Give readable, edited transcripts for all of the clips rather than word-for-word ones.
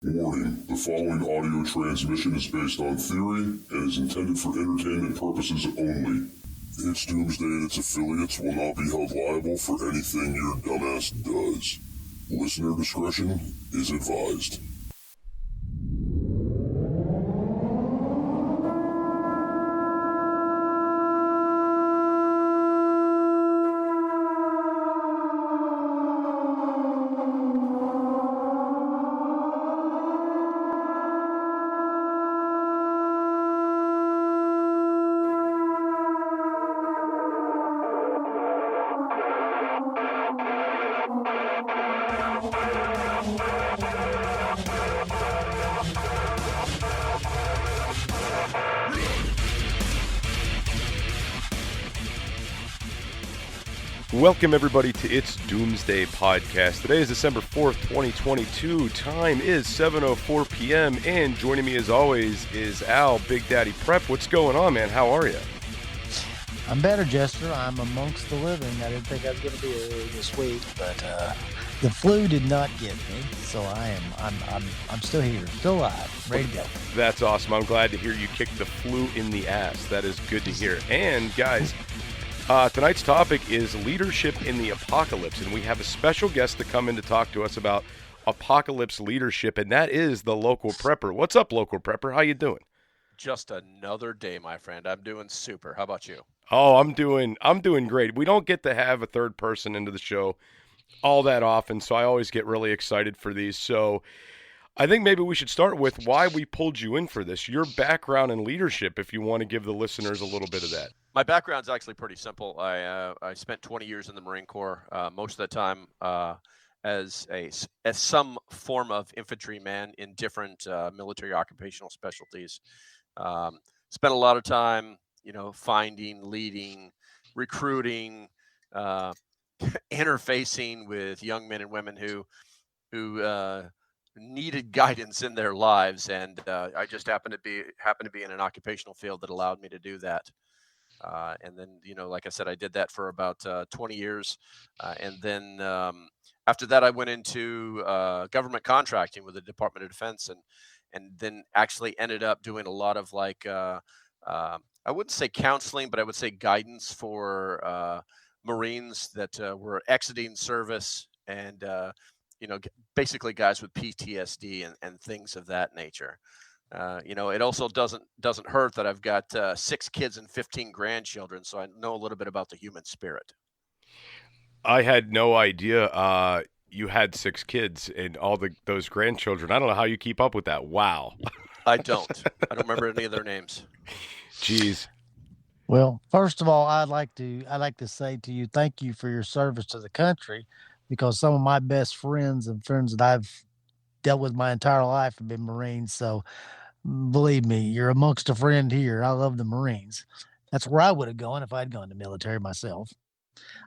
Warning, the following audio transmission is based on theory and is intended for entertainment purposes only. It's Doomsday and its affiliates will not be held liable for anything your dumbass does. Listener discretion is advised. Welcome, everybody, to It's Doomsday podcast. Today is December 4th, 2022. Time is 7:04 p.m., and joining me, as always, is Al, Big Daddy Prep. What's going on, man? How are you? I'm better, Jester. I'm amongst the living. I didn't think I was going to be here this week, but the flu did not get me, so I'm still here, still alive, ready to go. That's awesome. I'm glad to hear you kicked the flu in the ass. That is good to hear. And, guys, tonight's topic is leadership in the apocalypse, and we have a special guest to come in to talk to us about apocalypse leadership, and that is the Local Prepper. What's up, Local Prepper? How you doing? Just another day, my friend. I'm doing super. How about you? Oh, I'm doing great. We don't get to have a third person into the show all that often, so I always get really excited for these. So I think maybe we should start with why we pulled you in for this. Your background in leadership, if you want to give the listeners a little bit of that. My background's actually pretty simple. I spent 20 years in the Marine Corps, most of the time as some form of infantryman in different military occupational specialties. Spent a lot of time, finding, leading, recruiting, interfacing with young men and women who needed guidance in their lives, and I just happened to be in an occupational field that allowed me to do that. And then, like I said, I did that for about 20 years. And then after that, I went into government contracting with the Department of Defense, and then actually ended up doing a lot of I wouldn't say counseling, but I would say guidance for Marines that were exiting service and, basically guys with PTSD and things of that nature. It also doesn't hurt that I've got 6 kids and 15 grandchildren, so I know a little bit about the human spirit. I had no idea you had 6 kids and all those grandchildren. I don't know how you keep up with that. Wow. I don't remember any of their names. Jeez. Well, first of all, I'd like to say to you, thank you for your service to the country, because some of my best friends and friends that I've dealt with my entire life have been Marines. So believe me, you're amongst a friend here. I love the Marines. That's where I would have gone if I'd gone to military myself.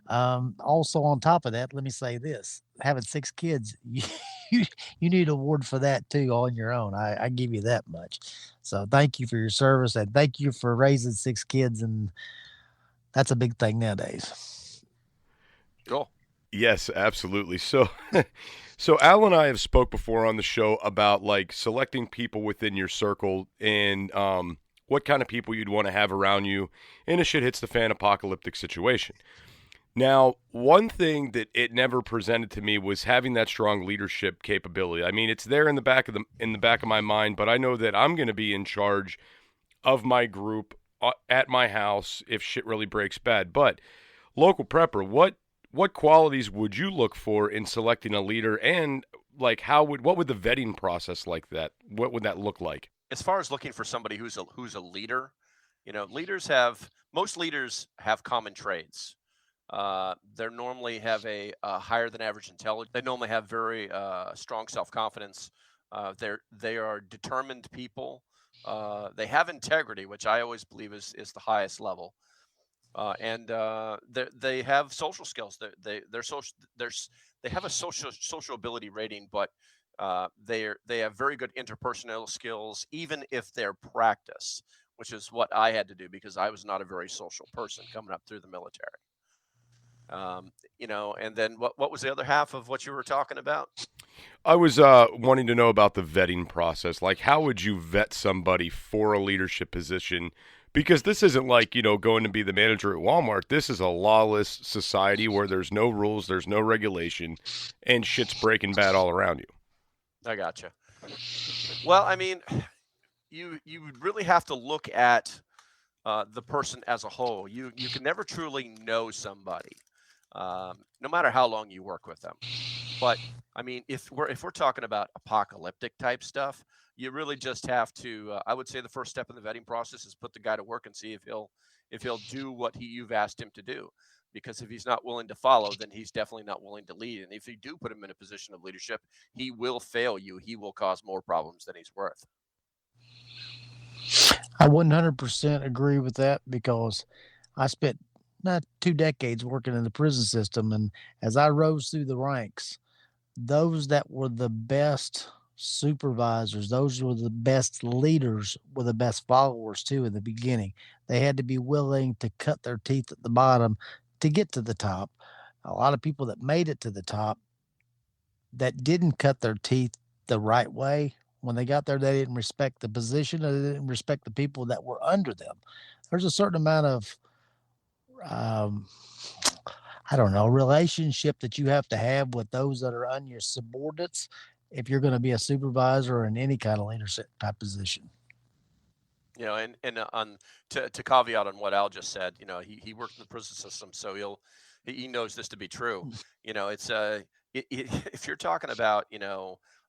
Also, on top of that, let me say this: having 6 kids, you need an award for that too on your own. I give you that much. So thank you for your service, and thank you for raising 6 kids, and that's a big thing nowadays. Cool. Yes, absolutely. So Al and I have spoke before on the show about selecting people within your circle and what kind of people you'd want to have around you in a shit hits the fan apocalyptic situation. Now, one thing that it never presented to me was having that strong leadership capability. I mean, it's there in the back of my mind, but I know that I'm going to be in charge of my group at my house if shit really breaks bad. But Local Prepper, what qualities would you look for in selecting a leader, and what would the vetting process like that? What would that look like? As far as looking for somebody who's a leader, most leaders have common traits. They normally have a higher than average intelligence. They normally have very strong self-confidence. They are determined people. They have integrity, which I always believe is the highest level. And they have social skills. They have a social ability rating, but they have very good interpersonal skills, even if they're practiced, which is what I had to do because I was not a very social person coming up through the military. And then what was the other half of what you were talking about? I was wanting to know about the vetting process. Like, how would you vet somebody for a leadership position? Because this isn't like, going to be the manager at Walmart. This is a lawless society where there's no rules, there's no regulation, and shit's breaking bad all around you. I gotcha. Well, I mean, you would really have to look at the person as a whole. You can never truly know somebody, no matter how long you work with them. But I mean, if we're talking about apocalyptic type stuff, you really just have to. I would say the first step in the vetting process is put the guy to work and see if he'll do what you've asked him to do. Because if he's not willing to follow, then he's definitely not willing to lead. And if you do put him in a position of leadership, he will fail you. He will cause more problems than he's worth. I 100% agree with that, because I spent not 2 decades working in the prison system. And as I rose through the ranks, those that were the best supervisors, those were the best leaders, were the best followers too in the beginning. They had to be willing to cut their teeth at the bottom to get to the top. A lot of people that made it to the top that didn't cut their teeth the right way, when they got there, they didn't respect the position, or they didn't respect the people that were under them. There's a certain amount of I don't know, relationship that you have to have with those that are on your subordinates if you're going to be a supervisor or in any kind of leadership type position. And on to caveat on what Al just said, he worked in the prison system, so he knows this to be true. It's if you're talking about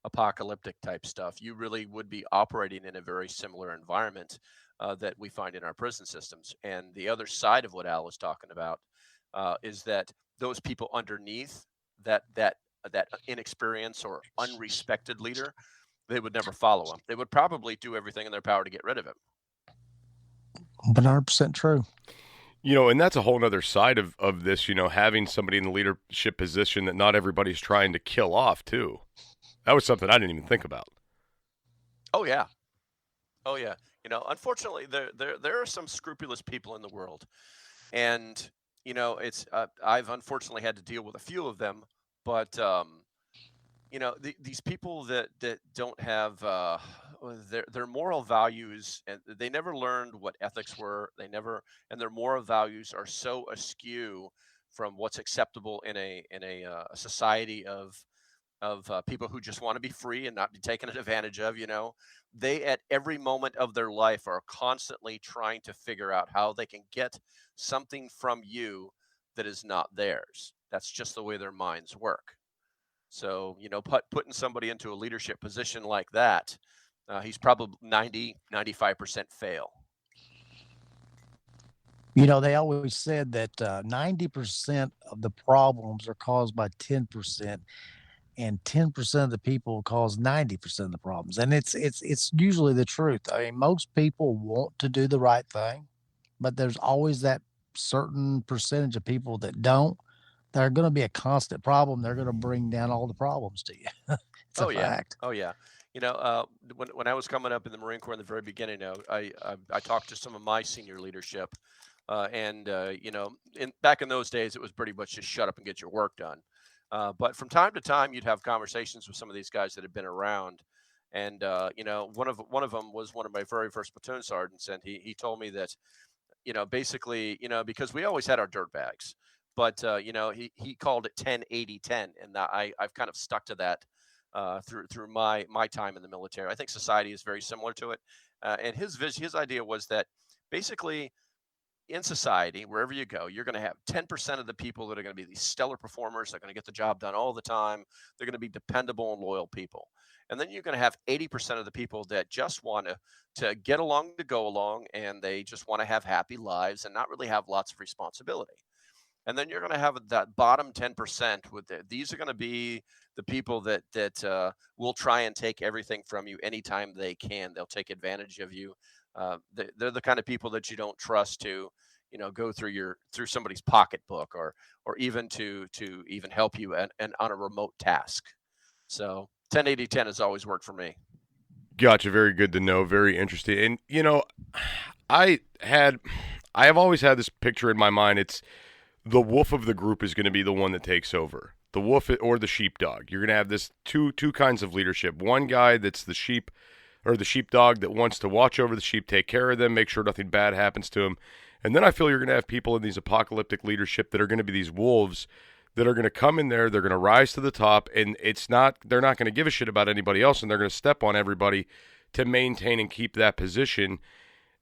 apocalyptic type stuff, you really would be operating in a very similar environment that we find in our prison systems. And the other side of what Al was talking about is that those people underneath that inexperienced or unrespected leader, they would never follow him. They would probably do everything in their power to get rid of him. 100% true. And that's a whole other side of this, having somebody in the leadership position that not everybody's trying to kill off too. That was something I didn't even think about. Oh yeah. Unfortunately, there are some scrupulous people in the world, and it's I've unfortunately had to deal with a few of them. But these people that don't have their moral values, and they never learned what ethics were. And their moral values are so askew from what's acceptable in a society of people who just want to be free and not be taken advantage of. They at every moment of their life are constantly trying to figure out how they can get something from you that is not theirs. That's just the way their minds work. So, putting somebody into a leadership position like that, he's probably 95% fail. They always said that 90% of the problems are caused by 10%, and 10% of the people cause 90% of the problems. And it's usually the truth. I mean, most people want to do the right thing, but there's always that certain percentage of people that don't. They're going to be a constant problem. They're going to bring down all the problems to you. It's a fact. Oh yeah. When I was coming up in the Marine Corps in the very beginning, I talked to some of my senior leadership, and back in those days, it was pretty much just shut up and get your work done. But from time to time, you'd have conversations with some of these guys that had been around, and one of them was one of my very first platoon sergeants, and he told me that, basically, because we always had our dirt bags. But he called it 10-80-10, and I've kind of stuck to that through my time in the military. I think society is very similar to it, and his idea was that basically in society, wherever you go, you're going to have 10% of the people that are going to be these stellar performers. They're going to get the job done all the time. They're going to be dependable and loyal people. And then you're going to have 80% of the people that just want to get along to go along, and they just want to have happy lives and not really have lots of responsibility. And then you're going to have that bottom 10% these are going to be the people that will try and take everything from you anytime they can. They'll take advantage of you. They're the kind of people that you don't trust to, go through somebody's pocketbook or even to even help you and on a remote task. So 10-80-10 has always worked for me. Gotcha. Very good to know. Very interesting. And I have always had this picture in my mind. It's the wolf of the group is going to be the one that takes over. The wolf or the sheepdog. You're going to have this two kinds of leadership. One guy that's the sheep or the sheepdog that wants to watch over the sheep, take care of them, make sure nothing bad happens to them. And then I feel you're going to have people in these apocalyptic leadership that are going to be these wolves that are going to come in there, they're going to rise to the top, and they're not going to give a shit about anybody else, and they're going to step on everybody to maintain and keep that position.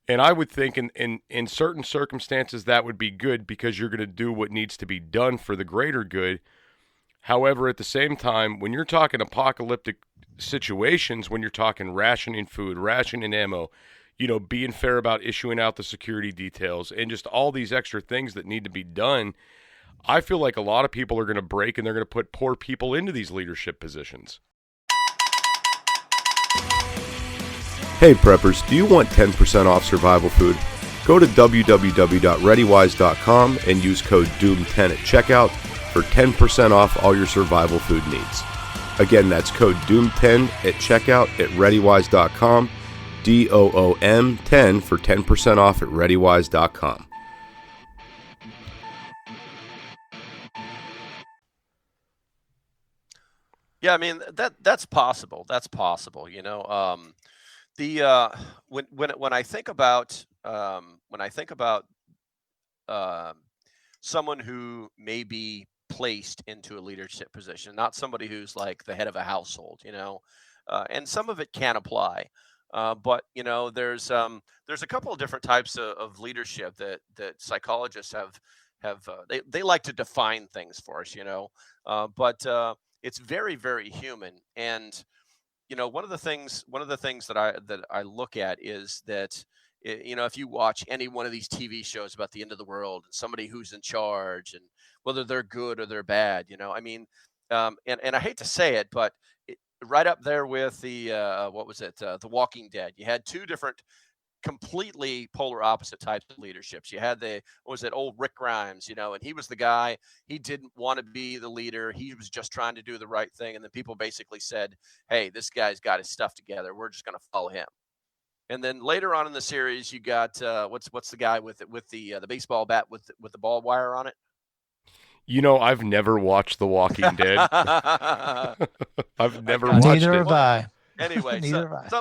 And I would think in certain circumstances that would be good because you're going to do what needs to be done for the greater good. However, at the same time, when you're talking apocalyptic situations, when you're talking rationing food, rationing ammo, being fair about issuing out the security details, and just all these extra things that need to be done, I feel like a lot of people are going to break and they're going to put poor people into these leadership positions. Hey preppers, do you want 10% off survival food? Go to www.readywise.com and use code DOOM10 at checkout for 10% off all your survival food needs. Again, that's code DOOM10 at checkout at readywise.com, DOOM10 for 10% off at readywise.com. Yeah, I mean that's possible. That's possible. When I think about someone who may be placed into a leadership position, not somebody who's like the head of a household, and some of it can apply, but there's a couple of different types of leadership that psychologists have they like to define things for us, but it's very, very human. And one of the things that I look at is that if you watch any one of these TV shows about the end of the world and somebody who's in charge and whether they're good or they're bad, and I hate to say it, but right up there with the The Walking Dead, you had two different completely polar opposite types of leaderships. You had old Rick Grimes, and he was the guy, he didn't want to be the leader. He was just trying to do the right thing. And then people basically said, hey, this guy's got his stuff together. We're just going to follow him. And then later on in the series, you got, what's the guy with the baseball bat with the ball wire on it? I've never watched The Walking Dead. I've never watched it. Neither have I. Anyway,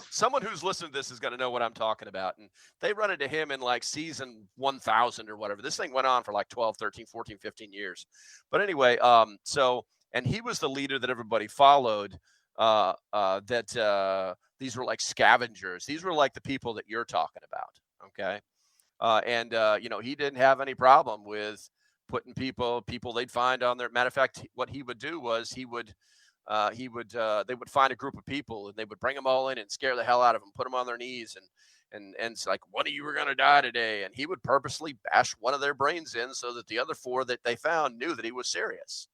someone who's listening to this is going to know what I'm talking about. And they run into him in like season 1000 or whatever. This thing went on for like 12, 13, 14, 15 years. But anyway, and he was the leader that everybody followed, these were like scavengers. These were like the people that you're talking about. Okay. He didn't have any problem with putting people they'd find on their, matter of fact, what he would do was they would find a group of people and they would bring them all in and scare the hell out of them, put them on their knees and it's like, one of you were going to die today. And he would purposely bash one of their brains in so that the other four that they found knew that he was serious,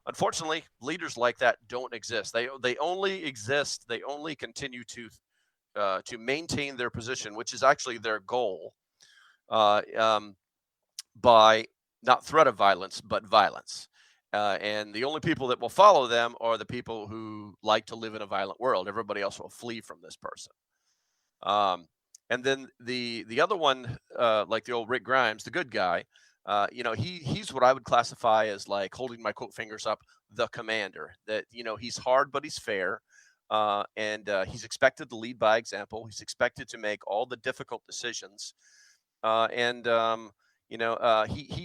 unfortunately leaders like that don't exist. They only exist. They only continue to maintain their position, which is actually their goal, by not threat of violence, but violence. And the only people that will follow them are the people who like to live in a violent world. Everybody else will flee from this person. And then the other one, like the old Rick Grimes, the good guy, he's what I would classify as like, holding my quote fingers up, the commander. That, he's hard, but he's fair. And he's expected to lead by example. He's expected to make all the difficult decisions. He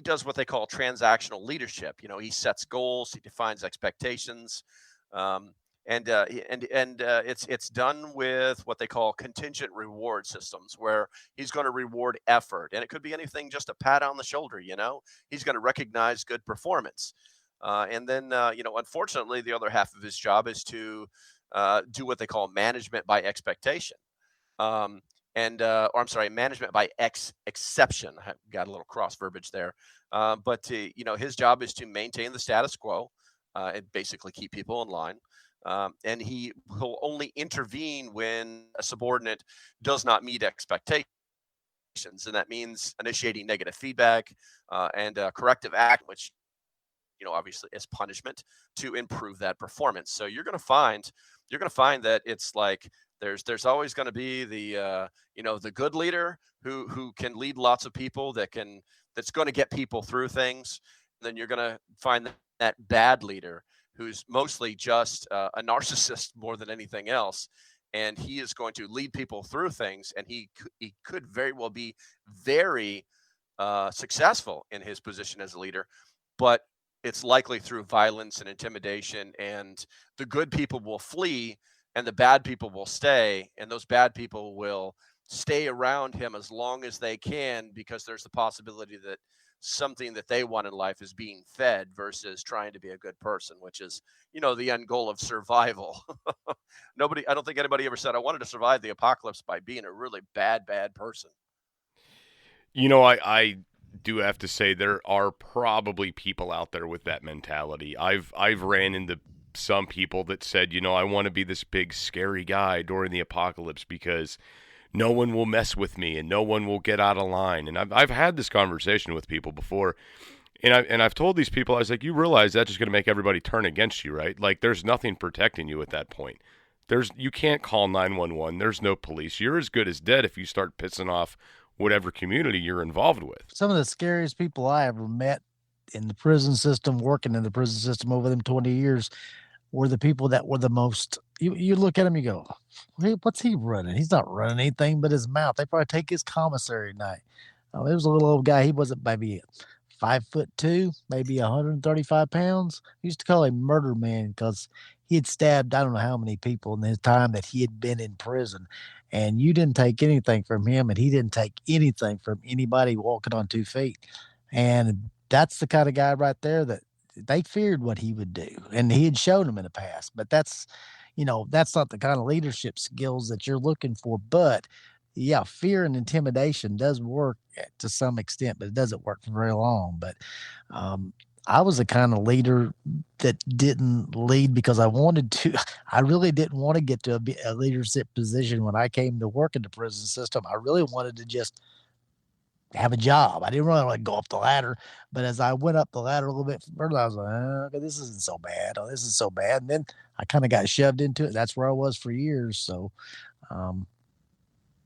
does what they call transactional leadership. He sets goals, he defines expectations, it's done with what they call contingent reward systems, where he's going to reward effort, and it could be anything, just a pat on the shoulder. He's going to recognize good performance, and then unfortunately, the other half of his job is to do what they call management by expectation. Management by exception. I got a little cross verbiage there. But his job is to maintain the status quo and basically keep people in line. And he will only intervene when a subordinate does not meet expectations. And that means initiating negative feedback and corrective act, which, obviously is punishment, to improve that performance. So you're going to find that it's like, there's always going to be the good leader who can lead lots of people, that can that's going to get people through things. Then you're going to find that bad leader who's mostly just a narcissist more than anything else. And he is going to lead people through things, and he could very well be very successful in his position as a leader, but it's likely through violence and intimidation, and the good people will flee and the bad people will stay, and those bad people will stay around him as long as they can, because there's the possibility that something that they want in life is being fed versus trying to be a good person, which is, the end goal of survival. I don't think anybody ever said, I wanted to survive the apocalypse by being a really bad person. I do have to say there are probably people out there with that mentality. I've ran into some people that said, I want to be this big scary guy during the apocalypse because no one will mess with me and no one will get out of line. And I've had this conversation with people before, and I've told these people, I was like, you realize that's just going to make everybody turn against you, right? Like, there's nothing protecting you at that point. You can't call 911. There's no police. You're as good as dead if you start pissing off whatever community you're involved with. Some of the scariest people I ever met in the prison system, working in the prison system over them 20 years, were the people that were the most, you look at him, you go, hey, what's he running? He's not running anything but his mouth. They probably take his commissary at night. There was a little old guy. He wasn't maybe 5'2", maybe 135 pounds. We used to call him Murder Man because he had stabbed, I don't know how many people in his time that he had been in prison. And you didn't take anything from him, and he didn't take anything from anybody walking on 2 feet. And that's the kind of guy right there that they feared what he would do. And he had shown them in the past. But that's not the kind of leadership skills that you're looking for. But yeah, fear and intimidation does work to some extent, but it doesn't work for very long. But I was the kind of leader that didn't lead because I wanted to. I really didn't want to get to a leadership position when I came to work in the prison system. I really wanted to just have a job. I didn't really want to go up the ladder. But as I went up the ladder a little bit further, I was like, okay, this isn't so bad. Oh, this is so bad. And then I kind of got shoved into it. That's where I was for years. So,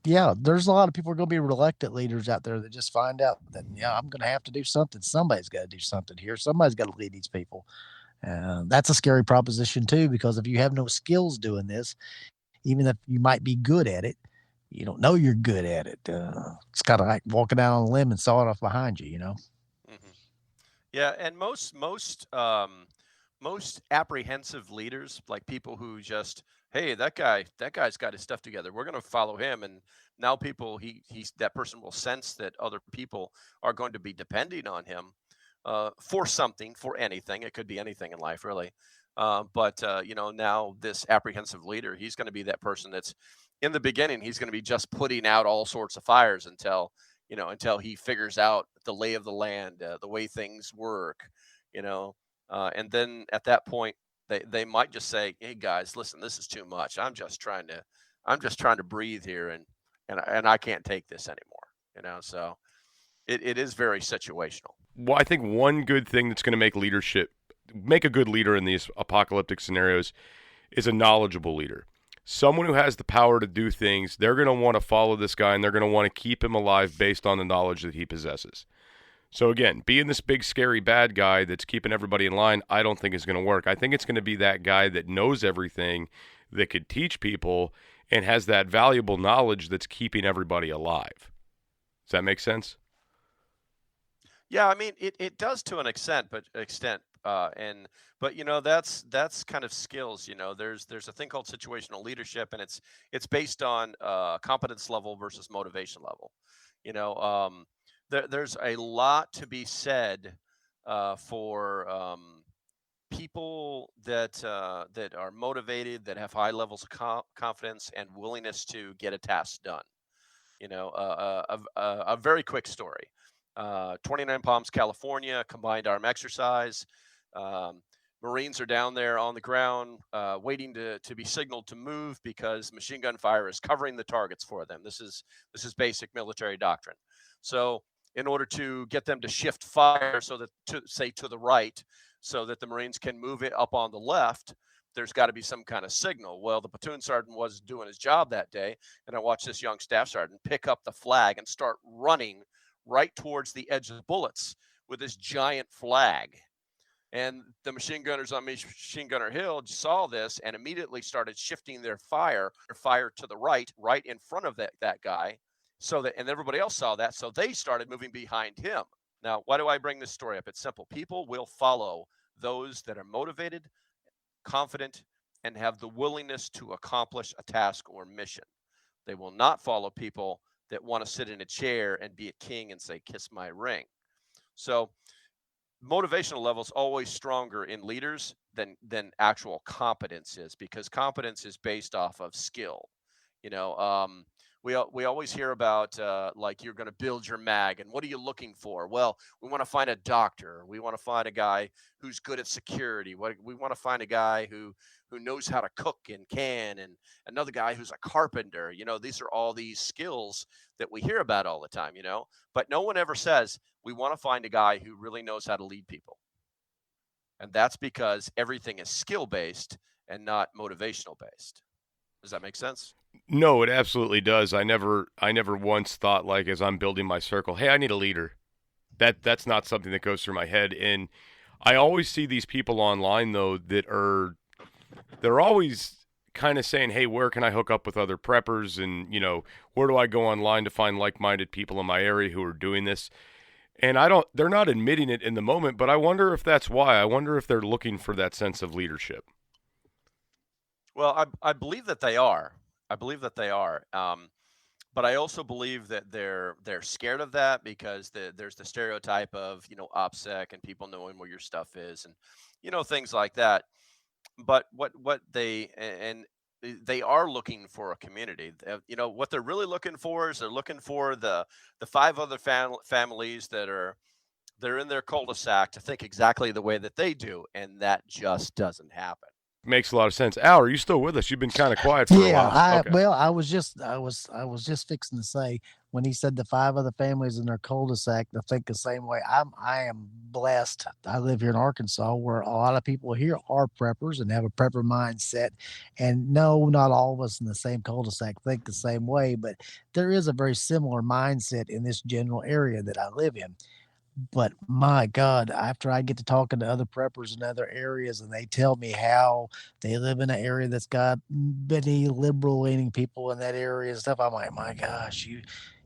yeah, there's a lot of people who are going to be reluctant leaders out there that just find out that, I'm going to have to do something. Somebody's got to do something here. Somebody's got to lead these people. That's a scary proposition too, because if you have no skills doing this, even if you might be good at it, you don't know you're good at it. It's kind of like walking out on a limb and saw it off behind you, Mm-hmm. Yeah, and most apprehensive leaders, like people who just, hey, that guy's got his stuff together, we're going to follow him. And now that person will sense that other people are going to be depending on him for something, for anything. It could be anything in life, really. But now this apprehensive leader, he's going to be that person that's, in the beginning, he's going to be just putting out all sorts of fires until he figures out the lay of the land, the way things work, and then at that point, they might just say, hey guys, listen, this is too much. I'm just trying to breathe here, and I can't take this anymore. So it is very situational. Well, I think one good thing that's going to make a good leader in these apocalyptic scenarios is a knowledgeable leader. Someone who has the power to do things. They're going to want to follow this guy, and they're going to want to keep him alive based on the knowledge that he possesses. So again, being this big, scary, bad guy that's keeping everybody in line, I don't think is going to work. I think it's going to be that guy that knows everything, that could teach people, and has that valuable knowledge that's keeping everybody alive. Does that make sense? Yeah, I mean, it does to an extent, but that's kind of skills. There's a thing called situational leadership, and it's based on competence level versus motivation level. There's a lot to be said for people that are motivated, that have high levels of confidence and willingness to get a task done. A very quick story. 29 Palms, California, combined arm exercise. Marines are down there on the ground waiting to be signaled to move because machine gun fire is covering the targets for them. This is basic military doctrine. So in order to get them to shift fire so that to the right, so that the Marines can move it up on the left, there's got to be some kind of signal. Well, the platoon sergeant was doing his job that day, and I watched this young staff sergeant pick up the flag and start running right towards the edge of the bullets with this giant flag. And the machine gunners on Machine Gunner Hill saw this and immediately started shifting their fire to the right in front of that guy. So that, and everybody else saw that, so they started moving behind him. Now, why do I bring this story up? It's simple. People will follow those that are motivated, confident, and have the willingness to accomplish a task or mission. They will not follow people that want to sit in a chair and be a king and say, "Kiss my ring." So motivational level is always stronger in leaders than actual competence is, because competence is based off of skill. We always hear about like, you're going to build your mag, and what are you looking for? Well, we want to find a doctor. We want to find a guy who's good at security. We want to find a guy who knows how to cook and can, and another guy who's a carpenter. These are all these skills that we hear about all the time. But no one ever says we want to find a guy who really knows how to lead people, and that's because everything is skill based and not motivational based. Does that make sense? No, it absolutely does. I never once thought, like, as I'm building my circle, hey, I need a leader. That's not something that goes through my head. And I always see these people online, though, they're always kind of saying, hey, where can I hook up with other preppers? And, where do I go online to find like-minded people in my area who are doing this? And they're not admitting it in the moment, but I wonder if that's why. I wonder if they're looking for that sense of leadership. Well, I believe that they are. But I also believe that they're scared of that, because there's the stereotype of, OPSEC and people knowing where your stuff is, and, things like that. But what they are looking for a community. What they're really looking for is they're looking for the 5 other families they're in their cul-de-sac to think exactly the way that they do, and that just doesn't happen. Makes a lot of sense. Al, are you still with us? You've been kind of quiet for a while. Okay. Well, I was just fixing to say, when he said the 5 other families in their cul-de-sac to think the same way. I am blessed. I live here in Arkansas, where a lot of people here are preppers and have a prepper mindset. And no, not all of us in the same cul-de-sac think the same way, but there is a very similar mindset in this general area that I live in. But my God, after I get to talking to other preppers in other areas, and they tell me how they live in an area that's got many liberal leaning people in that area and stuff, I'm like, my gosh,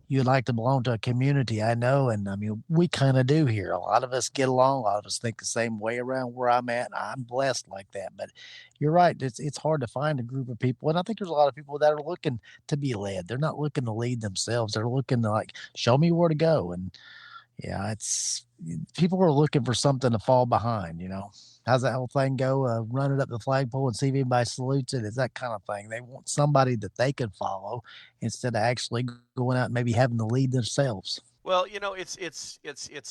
you'd like to belong to a community, I know. And I mean, we kind of do here. A lot of us get along. A lot of us think the same way around where I'm at. I'm blessed like that. But you're right. It's hard to find a group of people. And I think there's a lot of people that are looking to be led. They're not looking to lead themselves. They're looking to, like, show me where to go. And yeah, it's people are looking for something to fall behind. How's that whole thing go? Run it up the flagpole and see if anybody salutes it. It's that kind of thing. They want somebody that they can follow instead of actually going out and maybe having to lead themselves. Well, it's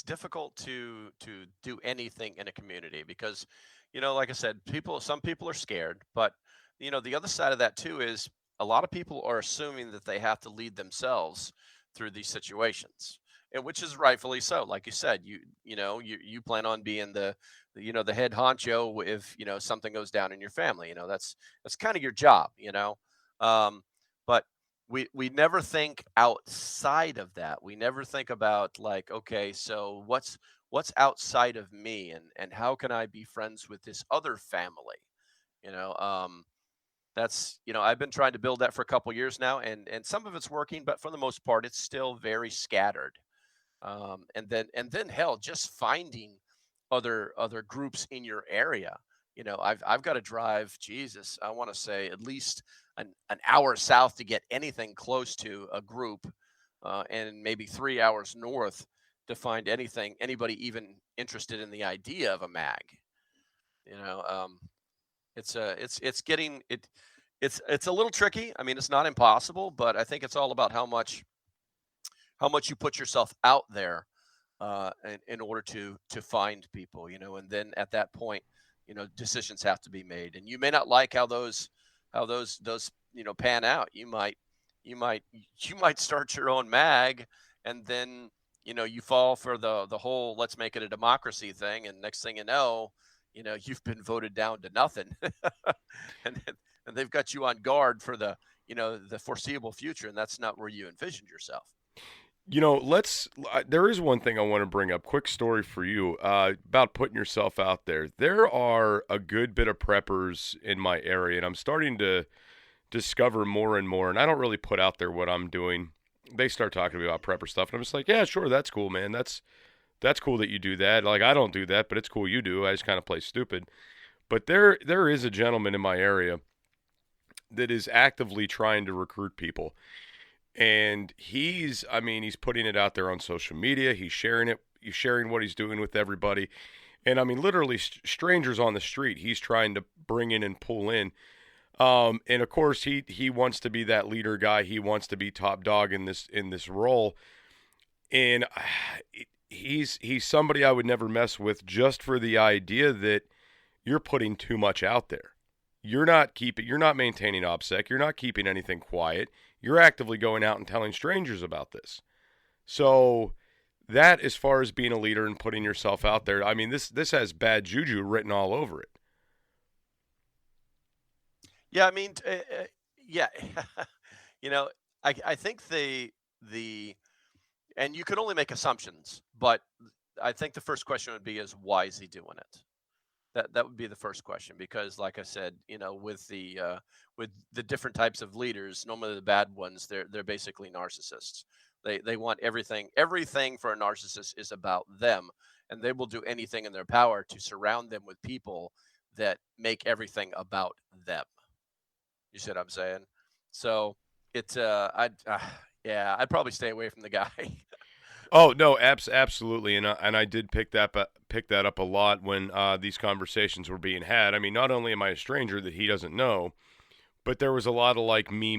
difficult to do anything in a community, because, like I said, some people are scared, but the other side of that too is a lot of people are assuming that they have to lead themselves through these situations. And which is rightfully so. Like you said, you plan on being the head honcho if something goes down in your family. That's kind of your job. But we never think outside of that. We never think about, like, okay, so what's outside of me, and how can I be friends with this other family? That's I've been trying to build that for a couple years now, and some of it's working, but for the most part, it's still very scattered. And then hell, just finding other groups in your area. I've got to drive, Jesus, I want to say at least an hour south to get anything close to a group, and maybe 3 hours north to find anybody even interested in the idea of a mag. It's a little tricky. I mean, it's not impossible, but I think it's all about how much you put yourself out there in order to find people, and then at that point, decisions have to be made. And you may not like how those pan out. You might start your own mag, and then you fall for the whole let's make it a democracy thing, and next thing you know, you've been voted down to nothing, and they've got you on guard for the foreseeable future, and that's not where you envisioned yourself. There is one thing I want to bring up. Quick story for you about putting yourself out there. There are a good bit of preppers in my area, and I'm starting to discover more and more. And I don't really put out there what I'm doing. They start talking to me about prepper stuff, and I'm just like, yeah, sure, that's cool, man. That's cool that you do that. Like, I don't do that, but it's cool you do. I just kind of play stupid. But there is a gentleman in my area that is actively trying to recruit people. And he's putting it out there on social media. He's sharing it. He's sharing what he's doing with everybody. And I mean, literally strangers on the street, he's trying to bring in and pull in. And of course, he wants to be that leader guy. He wants to be top dog in this role. And he's somebody I would never mess with, just for the idea that you're putting too much out there. You're not maintaining OPSEC. You're not keeping anything quiet. You're actively going out and telling strangers about this. So that, as far as being a leader and putting yourself out there, I mean, this has bad juju written all over it. Yeah, I mean, yeah, I think and you can only make assumptions, but I think the first question would be is, why is he doing it? That would be the first question, because like I said, with the different types of leaders, normally the bad ones, they're basically narcissists. They want everything for a narcissist is about them, and they will do anything in their power to surround them with people that make everything about them. You see what I'm saying? So it's I'd probably stay away from the guy. Oh no, absolutely, and I did pick that up a lot when these conversations were being had. I mean, not only am I a stranger that he doesn't know, but there was a lot of like me,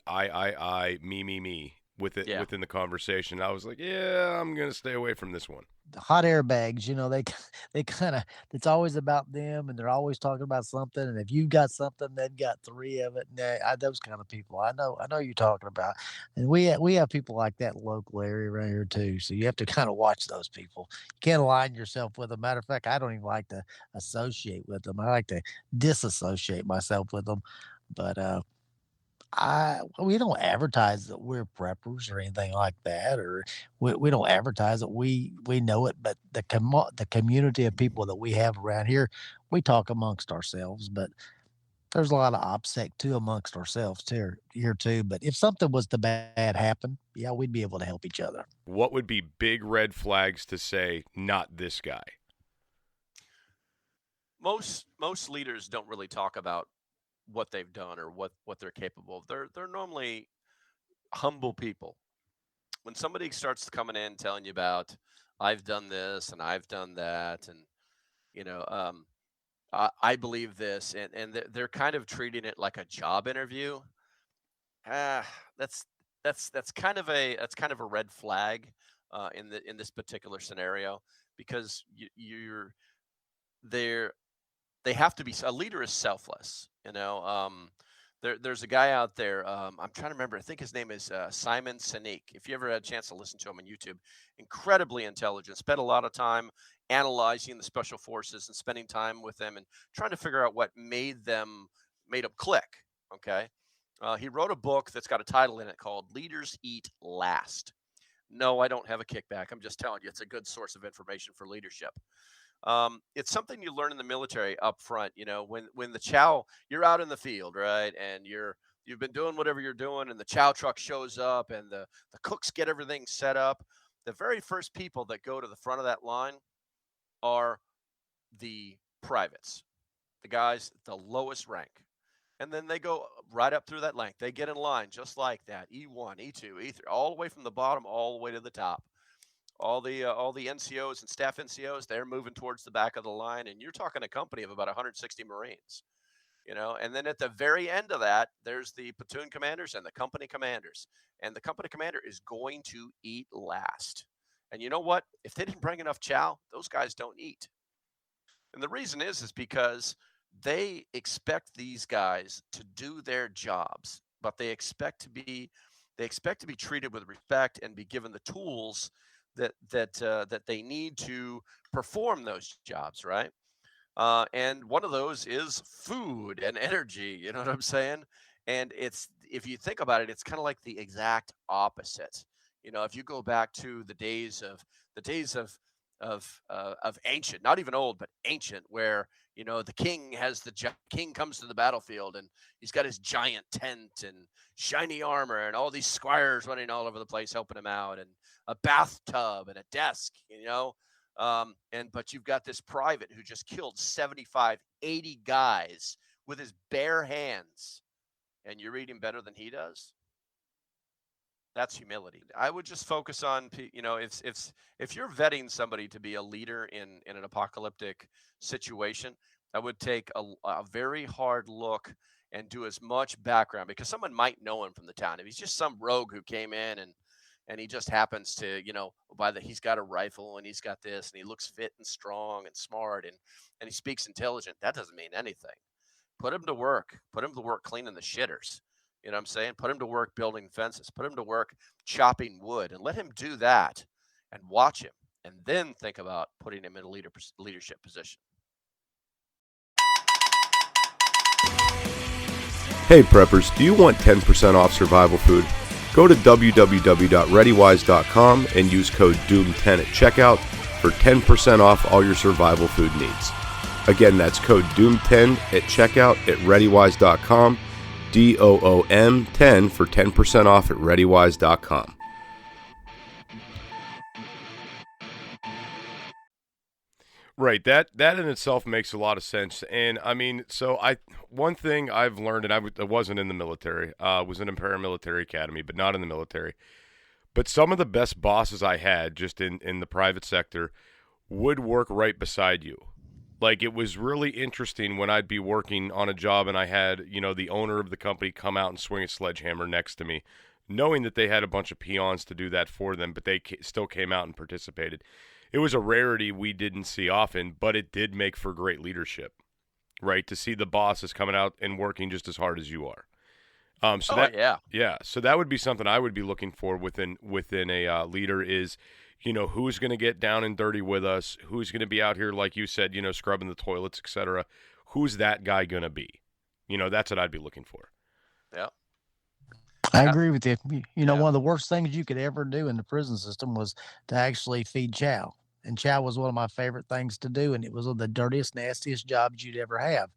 I, me within the conversation. I was like, yeah, I'm gonna stay away from this one. Hot air bags, they kind of, it's always about them, and they're always talking about something. And if you've got something, they've got three of it. And those kind of people, I know you're talking about. And we have people like that in the local area around here too. So you have to kind of watch those people. You can't align yourself with them. Matter of fact, I don't even like to associate with them. I like to disassociate myself with them. But we don't advertise that we're preppers or anything like that, or we don't advertise that we know it. But the community of people that we have around here, we talk amongst ourselves. But there's a lot of OPSEC too amongst ourselves here too. But if something was to bad happen, yeah, we'd be able to help each other. What would be big red flags to say, not this guy? Most leaders don't really talk about what they've done or what they're capable of. They're normally humble people. When somebody starts coming in telling you about, I've done this and I've done that, and I believe this, and they're kind of treating it like a job interview. That's kind of a red flag in this particular scenario, because they have to be. A leader is selfless. There's a guy out there. I'm trying to remember. I think his name is Simon Sinek. If you ever had a chance to listen to him on YouTube, incredibly intelligent. Spent a lot of time analyzing the special forces and spending time with them and trying to figure out what made them click. Okay, he wrote a book that's got a title in it called "Leaders Eat Last." No, I don't have a kickback. I'm just telling you, it's a good source of information for leadership. It's something you learn in the military up front. When the chow, you're out in the field, right? And you've been doing whatever you're doing, and the chow truck shows up, and the cooks get everything set up. The very first people that go to the front of that line are the privates, the guys at the lowest rank. And then they go right up through that length. They get in line just like that, E1, E2, E3, all the way from the bottom all the way to the top. All the NCOs and staff NCOs, they're moving towards the back of the line, and you're talking a company of about 160 Marines, and then at the very end of that, there's the platoon commanders and the company commanders, and the company commander is going to eat last. And you know what? If they didn't bring enough chow, those guys don't eat. And the reason is because they expect these guys to do their jobs, but they expect to be treated with respect and be given the tools that they need to perform those jobs, right? And one of those is food and energy. You know what I'm saying? And if you think about it, it's kind of like the exact opposite. If you go back to the days of ancient, not even old, but ancient, where the king comes to the battlefield and he's got his giant tent and shiny armor and all these squires running all over the place helping him out, and a bathtub and a desk, but you've got this private who just killed 75, 80 guys with his bare hands, and you're eating better than he does. That's humility. I would just focus on, if you're vetting somebody to be a leader in an apocalyptic situation, I would take a very hard look and do as much background, because someone might know him from the town. If he's just some rogue who came in and he just happens to, he's got a rifle and he's got this and he looks fit and strong and smart and he speaks intelligent, that doesn't mean anything. Put him to work. Put him to work cleaning the shitters. You know what I'm saying? Put him to work building fences. Put him to work chopping wood, and let him do that and watch him, and then think about putting him in a leadership position. Hey preppers, do you want 10% off survival food? Go to www.readywise.com and use code DOOM10 at checkout for 10% off all your survival food needs. Again, that's code DOOM10 at checkout at readywise.com, DOOM10 for 10% off at readywise.com. Right, that in itself makes a lot of sense. And I mean, one thing I've learned, and I wasn't in the military, was in a paramilitary academy, but not in the military. But some of the best bosses I had just in the private sector would work right beside you. Like, it was really interesting when I'd be working on a job and I had, the owner of the company come out and swing a sledgehammer next to me, knowing that they had a bunch of peons to do that for them, but they still came out and participated. It was a rarity we didn't see often, but it did make for great leadership, right? To see the bosses coming out and working just as hard as you are. So that would be something I would be looking for within a leader is, who's going to get down and dirty with us, who's going to be out here, like you said, scrubbing the toilets, etc. Who's that guy going to be? That's what I'd be looking for. Yeah. I agree with you. One of the worst things you could ever do in the prison system was to actually feed chow. And chow was one of my favorite things to do, and it was one of the dirtiest, nastiest jobs you'd ever have.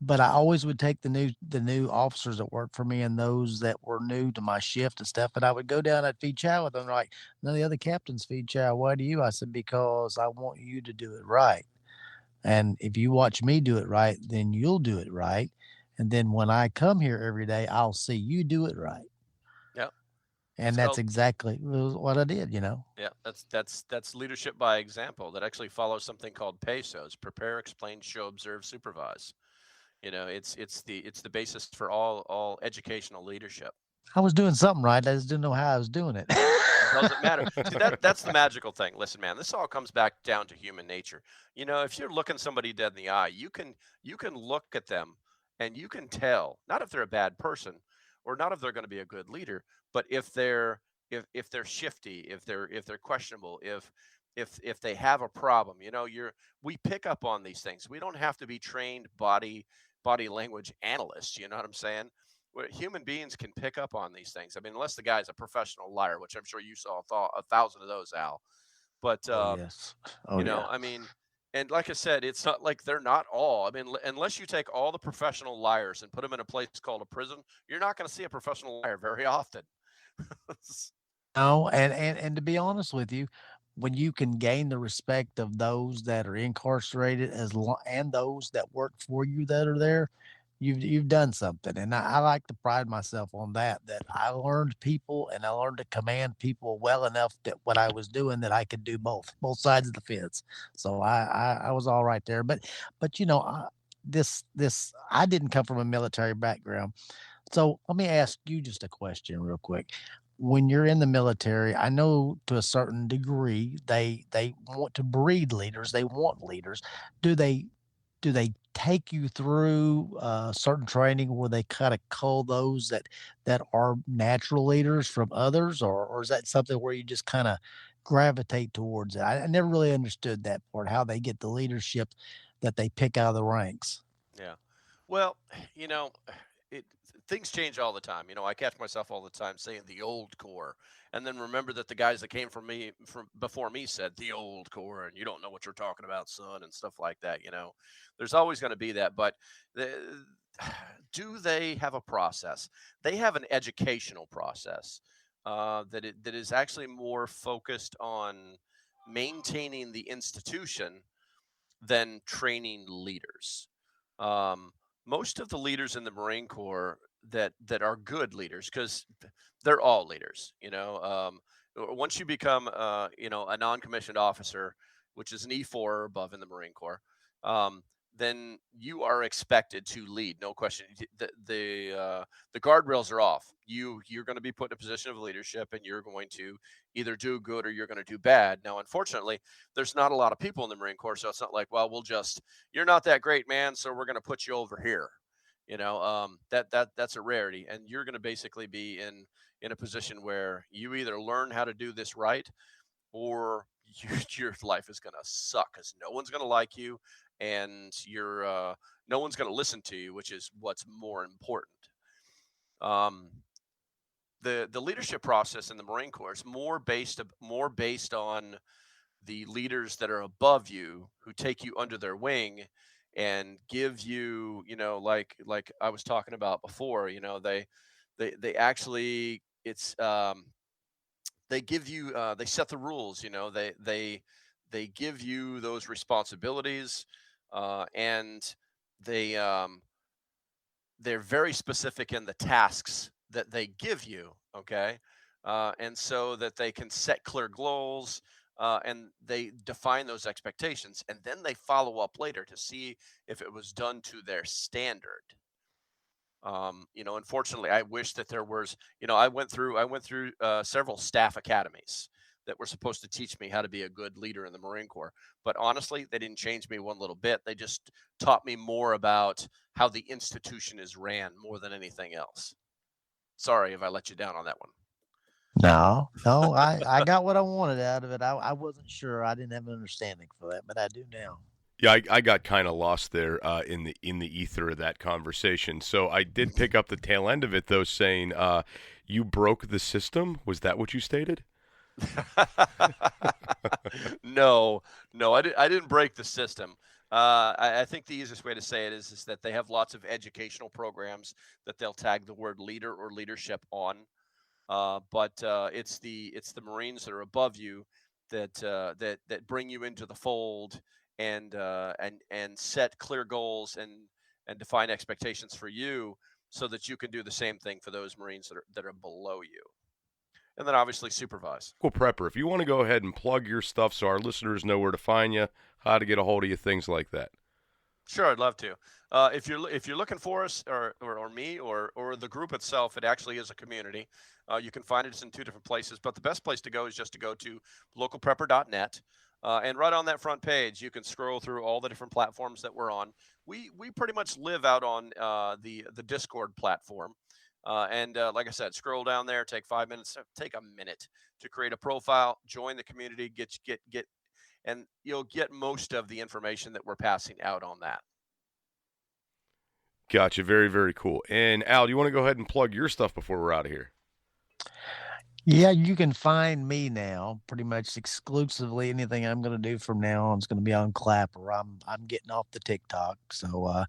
But I always would take the new officers that worked for me and those that were new to my shift and stuff, and I would go down and feed chow with them. Like, none of the other captains feed chow. Why do you? I said, because I want you to do it right. And if you watch me do it right, then you'll do it right. And then when I come here every day, I'll see you do it right. Yeah. And that's exactly what I did, Yeah, that's leadership by example. That actually follows something called PESOs: prepare, explain, show, observe, supervise. It's the basis for all educational leadership. I was doing something right. I just didn't know how I was doing it. Doesn't matter. See, that's the magical thing. Listen, man, this all comes back down to human nature. If you're looking somebody dead in the eye, you can look at them and you can tell, not if they're a bad person or not if they're going to be a good leader, but if they're shifty, if they're questionable, if they have a problem. We pick up on these things. We don't have to be trained body language analysts. You know what I'm saying? Human beings can pick up on these things. I mean, unless the guy's a professional liar, which I'm sure you saw 1,000 of those, Al. But yes. I mean, and like I said, it's not like they're not all. I mean, unless you take all the professional liars and put them in a place called a prison, you're not going to see a professional liar very often. No, and to be honest with you, when you can gain the respect of those that are incarcerated and those that work for you that are there, you've done something. And I like to pride myself on that I learned people and I learned to command people well enough that what I was doing, that I could do both sides of the fence. So I was all right there. But this I didn't come from a military background. So let me ask you just a question real quick. When you're in the military, I know to a certain degree they want to breed leaders. They want leaders. Do they take you through certain training where they kind of cull those that are natural leaders from others, or is that something where you just kind of gravitate towards it? I never really understood that part, how they get the leadership that they pick out of the ranks. Yeah. Well, things change all the time. I catch myself all the time saying the old core, and then remember that the guys that came from before me said the old core, and you don't know what you're talking about, son, and stuff like that. There's always going to be that, but do they have a process? They have an educational process that is actually more focused on maintaining the institution than training leaders. Um, Most of the leaders in the Marine Corps that are good leaders, because they're all leaders. Once you become a non-commissioned officer, which is an E4 or above in the Marine Corps, um, then you are expected to lead, no question. The guardrails are off. You're going to be put in a position of leadership, and you're going to either do good or you're going to do bad. Now, unfortunately, there's not a lot of people in the Marine Corps, so it's not like, well, you're not that great, man, so we're going to put you over here. That's a rarity, and you're going to basically be in a position where you either learn how to do this right, or your life is going to suck because no one's going to like you, and no one's going to listen to you, which is what's more important. The leadership process in the Marine Corps is more based on the leaders that are above you, who take you under their wing and give you, like I was talking about before, they actually, it's they give you, they set the rules, they give you those responsibilities, and they they're very specific in the tasks that they give you. Okay. And so that they can set clear goals, and they define those expectations, and then they follow up later to see if it was done to their standard. Unfortunately, I wish that there was, I went through several staff academies that were supposed to teach me how to be a good leader in the Marine Corps. But honestly, they didn't change me one little bit. They just taught me more about how the institution is ran more than anything else. Sorry if I let you down on that one. No, I got what I wanted out of it. I wasn't sure. I didn't have an understanding for that, but I do now. Yeah, I got kind of lost there in the ether of that conversation. So I did pick up the tail end of it, though, saying you broke the system. Was that what you stated? No, I didn't break the system. I think the easiest way to say it is that they have lots of educational programs that they'll tag the word leader or leadership on. But it's the Marines that are above you that bring you into the fold, and set clear goals and define expectations for you, so that you can do the same thing for those Marines that are below you. And then obviously supervise. Cool, Prepper. If you want to go ahead and plug your stuff so our listeners know where to find you, how to get a hold of you, things like that. Sure, I'd love to. If you're looking for us or me or the group itself, it actually is a community. You can find us in two different places, but the best place to go is just to go to localprepper.net. And right on that front page, you can scroll through all the different platforms that we're on. We pretty much live out on the Discord platform. And like I said, scroll down there, take 5 minutes, take a minute to create a profile, join the community, get, and you'll get most of the information that we're passing out on that. Gotcha. Very, very cool. And Al, do you want to go ahead and plug your stuff before we're out of here? Yeah, you can find me now pretty much exclusively. Anything I'm going to do from now on is going to be on Clapper. I'm getting off the TikTok. So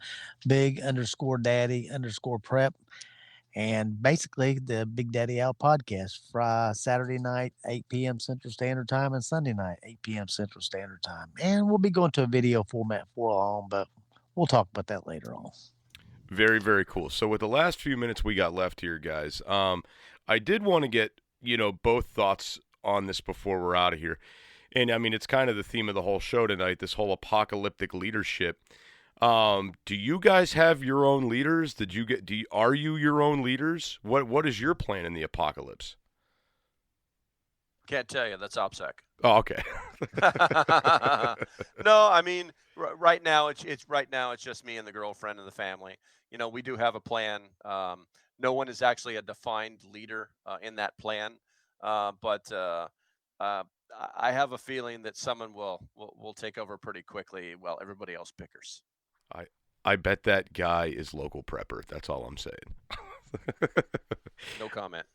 big_daddy_prep. And basically the Big Daddy Al podcast, Saturday night, 8 p.m. Central Standard Time, and Sunday night, 8 p.m. Central Standard Time. And we'll be going to a video format for long, but we'll talk about that later on. Very, very cool. So with the last few minutes we got left here, guys, I did want to get, both thoughts on this before we're out of here. And I mean, it's kind of the theme of the whole show tonight, this whole apocalyptic leadership. Do you guys have your own leaders? Are you your own leaders? What is your plan in the apocalypse? Can't tell you. That's OPSEC. Oh, okay. No, I mean, right now it's just me and the girlfriend and the family. We do have a plan. No one is actually a defined leader in that plan, but I have a feeling that someone will take over pretty quickly while everybody else bickers. I bet that guy is local prepper. That's all I'm saying. No comment.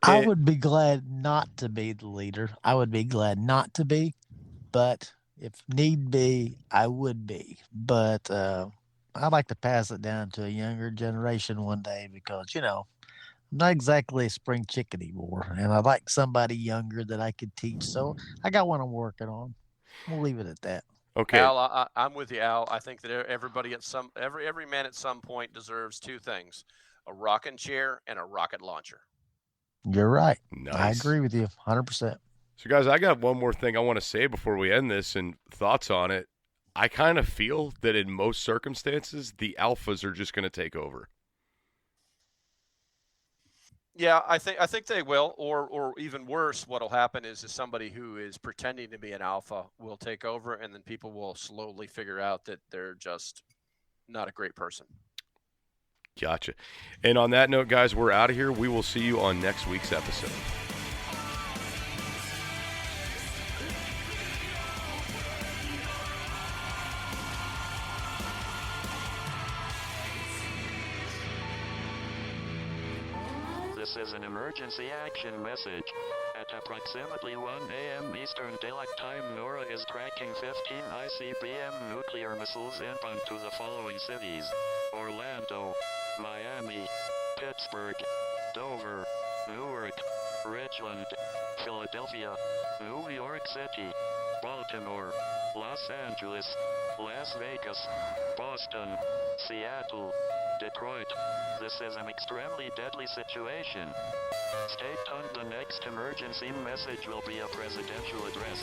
I would be glad not to be the leader. I would be glad not to be, but if need be, I would be. But I'd like to pass it down to a younger generation one day because, you know, I'm not exactly a spring chicken anymore. And I'd like somebody younger that I could teach. So I got one I'm working on. We'll leave it at that. Okay. Al, I'm with you, Al. I think that everybody every man at some point deserves two things: a rocking chair and a rocket launcher. You're right. Nice. I agree with you 100%. So, guys, I got one more thing I want to say before we end this and thoughts on it. I kind of feel that in most circumstances, the alphas are just going to take over. Yeah, I think they will, or even worse, what'll happen is somebody who is pretending to be an alpha will take over, and then people will slowly figure out that they're just not a great person. Gotcha. And on that note, guys, we're out of here. We will see you on next week's episode. This is an emergency action message. At approximately 1 a.m. Eastern Daylight Time, NORAD is tracking 15 ICBM nuclear missiles inbound to the following cities: Orlando, Miami, Pittsburgh, Dover, Newark, Richland, Philadelphia, New York City, Baltimore, Los Angeles, Las Vegas, Boston, Seattle, Detroit. This is an extremely deadly situation. Stay tuned. The next emergency message will be a presidential address.